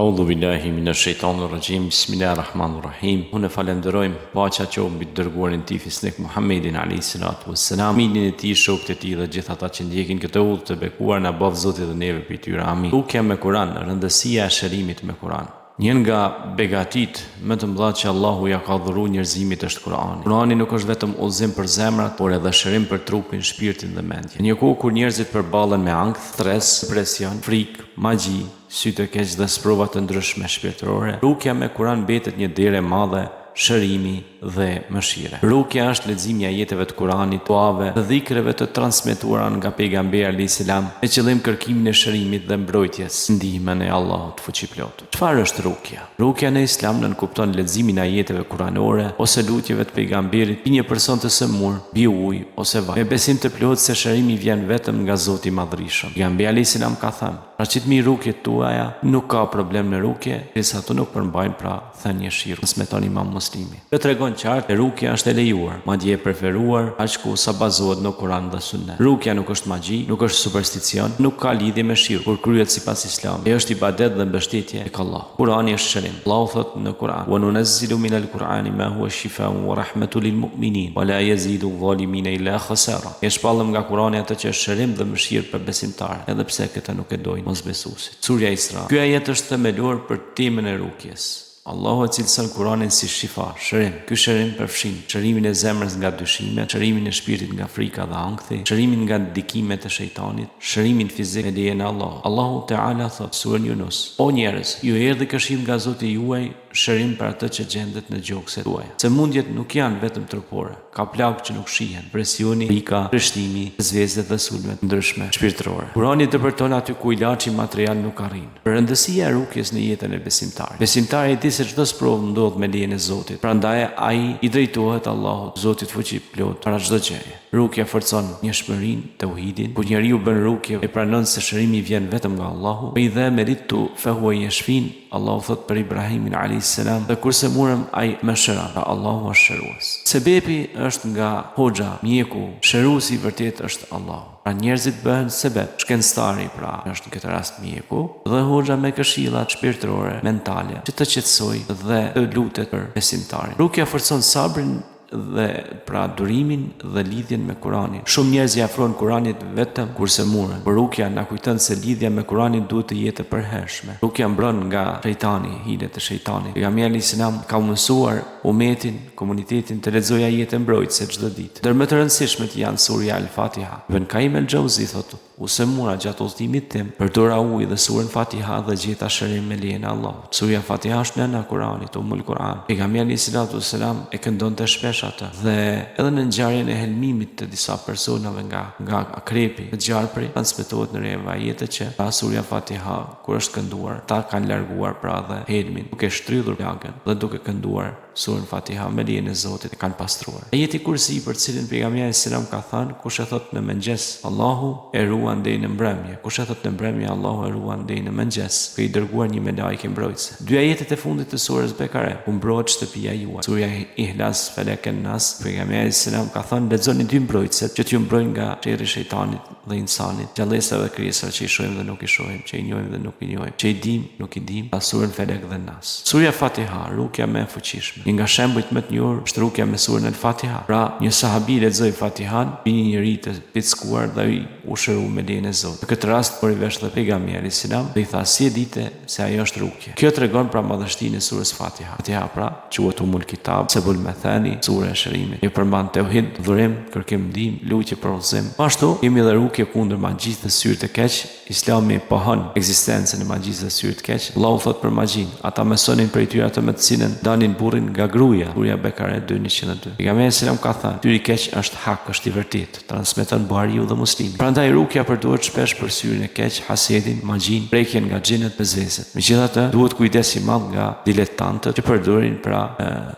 Audhu billahi minash shaitanir rajim. Bismillahirrahmanirrahim. Unë falenderojmë paqja qoftë mbi dërguarin e tij fisnik Muhammedin alayhi salatu wassalam, minin e tij, shokët e tij dhe gjithë ata që ndjekin këtë udhë të bekuar na bëv Zoti dhe neve për tyre. Amin. Rukja me Kur'an, rëndësia e shërimit me Kur'an. Njën nga begatit më të mëdha që Allahu ja ka dhuruar njerëzimit është Kur'ani. Kur'ani nuk është vetëm udhëzim për zemrat, por edhe shërim për trupin, shpirtin dhe mendjen. Një kohë kur njerëzit përballen me ankth, stres, depresion, frikë, magji, sy të keq dhe sprova të ndryshme shpirtërore, rukja me Kur'an mbetet një derë e madhe shërimi dhe mëshire. Rukja është leximi i ajeteve të Kuranit, duave dhe dhikreve të transmetuara nga pejgamberi alayhis salam me qëllim kërkimin e shërimit dhe mbrojtjes, ndihmën e Allahut fuqiplot. Çfarë është rukja? Rukja në Islam nënkupton leximin e ajeteve kuranore ose lutjeve të pejgamberit për një person të sëmur, mbi ujë ose vaj, me besim të plotë se shërimi vjen vetëm nga Zoti i Madhërisht. Pejgamberi alayhis salam ka thënë: "Raqitmi rukjet tuaja, nuk ka problem në rukje, derisa ato nuk përmbajnë pra thënie shirku." Transmeton Imam Muslimi. Kjo tregon qartë rukja është e lejuar, madje e preferuar aq sa bazohet në Kur'an dhe Sunet. Rukja nuk është magji, nuk është supersticion, nuk ka lidhje me shirku, por kryhet sipas Islamit. Është ibadet dhe mbështetje tek Allah. Kur'ani është shërim. Allahu thot në Kur'an: "Wa nunazzilu minal Qur'ani ma huwa shifaa'un wa rahmatun lil mu'minin wa la yazidu adh-dhalimina illa khasara." E shpallëm nga Kur'ani atë që është shërim dhe mëshirë për besimtarët, edhe pse këta nuk e dojnë mosbesuesit. Surja Isra. Ky ajet është themelor për temën e rukjes. Allahu e cilëson Kur'anin si shifa, shërim. Ky shërim përfshin shërimin e zemrës nga dyshimet, shërimin e shpirtit nga frika dhe ankthi, shërimin nga ndikimet e shejtanit, shërimin fizik me lejen e Allahut. Allahu Teala thot surën Yunus: "O njerëz, ju erdhi këshill nga Zoti juaj, shërim për atë që gjendet në gjokset tuaja." Sëmundjet nuk janë vetëm trupore, ka plagë që nuk shihen, presioni, frika, rreshtimi, zvezdet dhe sulmet ndryshme shpirtërore. Kurani dëpërton aty ku ilaçi material nuk arrin. Rëndësia e rukjes në jetën e besimtarit. Besimtari di se çdo sprovë ndodh me lejen e Zotit. Prandaj ai i drejtohet Allahut, Zotit fuqiplot, para çdo gjëje. Rukja forcon njohshmërinë, tauhidin. Kur njeriu bën rukje e pranon se shërimi vjen vetëm nga Allahu. "Wa idha maritu fa huwa yashfin." Allahu thot për Ibrahimin alayhis salam: "Dhe kurse murem ai më shëron." Pra Allahu është shërues. Sebepi është nga hoxha, mjeku, shëruesi i vërtet është Allahu. Pra njerëzit bëhen sebeb, shkencëtari pra është në këtë rast mjeku, dhe hoxha me këshillat shpirtërore, mentale, që të qetësojë dhe të lutet për besimtarin. Rukja forcon sabrin dhe pra durimin dhe lidhjen me Kur'anin. Shumë njerëz i afrohen Kur'anit vetëm kurse muren, por rukja na kujton se lidhja me Kur'anin duhet të jetë e përhershme. Rukja mbron nga shejtani, hilet e shejtanit. Pejgamberi alayhis salam ka mësuar umetin, komunitetin të lexojë ajete mbrojtëse çdo ditë. Ndër më të rëndësishmet janë surja Al-Fatiha. Ibn Qayyim al-Jauzi thotë: "U semura gjatë udhëtimit tim, përdora ujë dhe surën Fatiha dhe gjeta shërim me lejen e Allahut." Surja Fatiha është nëna e Kur'anit, Ummul Kur'an. Pejgamberi alayhis salam e këndonte shpesh atë. Dhe edhe në ngjarjen e helmimit të disa personave nga akrepi, në gjarpri, transmetohet në reva ajete që surja Fatiha kur është kënduar, ta kanë larguar pra dhe helmin, duke shtrydhur plagën dhe duke kënduar surën Fatiha me lejen e Zotit e kanë pastruar. Ajeti Kursi për cilin pejgamberi alayhis salam ka thënë: "Kush e thot në mëngjes, Allahu e ruan deri në mbrëmje. Kush e thot në mbrëmje, Allahu e ruan deri në mëngjes." Ka i dërguar një melajke mbrojtëse. Dy ajetet e fundit të surës Bekare: "U mbrojt shtëpia juaj." Surja Ihlas, Falaq an-Nas, pejgamberi alayhis salam ka thënë: "Lexoni dy mbrojtëset që t'ju mbrojnë nga sherri i shejtanit dhe insanit, gjallësave dhe krijesave që i shohim dhe nuk i shohim, që i njohim dhe nuk i njohim, që i dim, nuk i dim." Surën Falaq dhe Nas. Surja Fatiha, rukja më e fuqishme. Një nga shembujt më të njohur është rukja me surën Al-Fatiha. Pra, një sahabi lexoi Fatihan, një njeri të pickuar dhe u shëru me lejen e Zotit. Në këtë rast por i vesh dhe pejgamberi alayhis salam dhe i tha: "Si e dite se ajo është rukje?" Kjo tregon pra madhështinë e surës Fatiha. Fatiha pra quhet Umul Kitab, Sebul Mathani, sura e shërimit. Ne përmban tauhid, dhurim, kërkim ndihmë, lutje për udhëzim. Ashtu kemi edhe rukje kundër magjisë dhe syrit të keq. Islami pohon ekzistencën e magjisë dhe syrit të keq. Allahu thot për magjin: "Ata mësonin prej tyre atë me të cilën dalin burrin nga gruaja." Surja Bekare 2:102. Pejgamberi selam ka thënë: "Syri i keq është hak, është i vërtetë." Transmeton Buhariu dhe Muslimi. Prandaj rukja përdoret shpesh për syrin e keq, hasedin, magjin, prekjen nga xhinët dhe zvezet. Megjithatë, duhet kujdes i madh nga diletantët që përdorin pra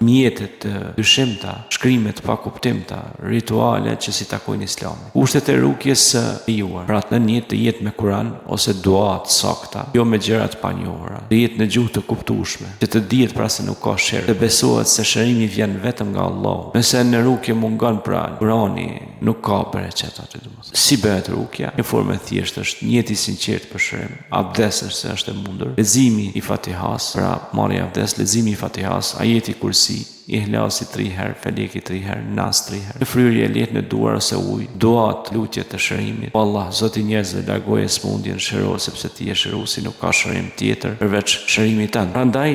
mjetet të dyshimta, shkrimet pa kuptimta, rituale që si takojnë Islamin. Kushtet e rukjes së lejuar. Pra në një të jetë me Kur'an ose dua të sakta, jo me gjëra të panjohura. Të jetë në gjuhë të kuptueshme, që të dihet pra se nuk ka shirk. Të besohet se shërimi vjen vetëm nga Allahu. Nëse në rukje mungon pra Kur'ani, nuk ka bereqet aty domosdoshmë. Si bëhet rukja? Në formë thjeshtë është njëti sinqert për shërim. Abdes është e mundur. Leximi i Fatihas, pra marrja abdes, leximi i Fatihas, ajeti Kursi, Ihlasi 3 herë, Feleki 3 herë, Nas 3 herë. Në fryrje lehtë në duar ose ujë, duat, lutjet të shërimit. O Allah, Zoti i njerëzve, largoje smundjen, shëro sepse ti je shëruesi, nuk ka shërim tjetër përveç shërimit tënd. Prandaj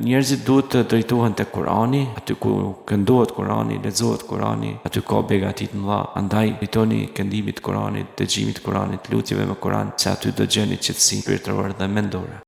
njerëzit duhet të drejtohen te Kurani, aty ku këndohet Kurani, lexohet Kurani, aty ka begati të mëdha. Andaj fitoni këndimit të Kuranit, dëgjimit të Kuranit, lutjeve me Kuran, se aty do gjeni qetësinë shpirtërore dhe mendore.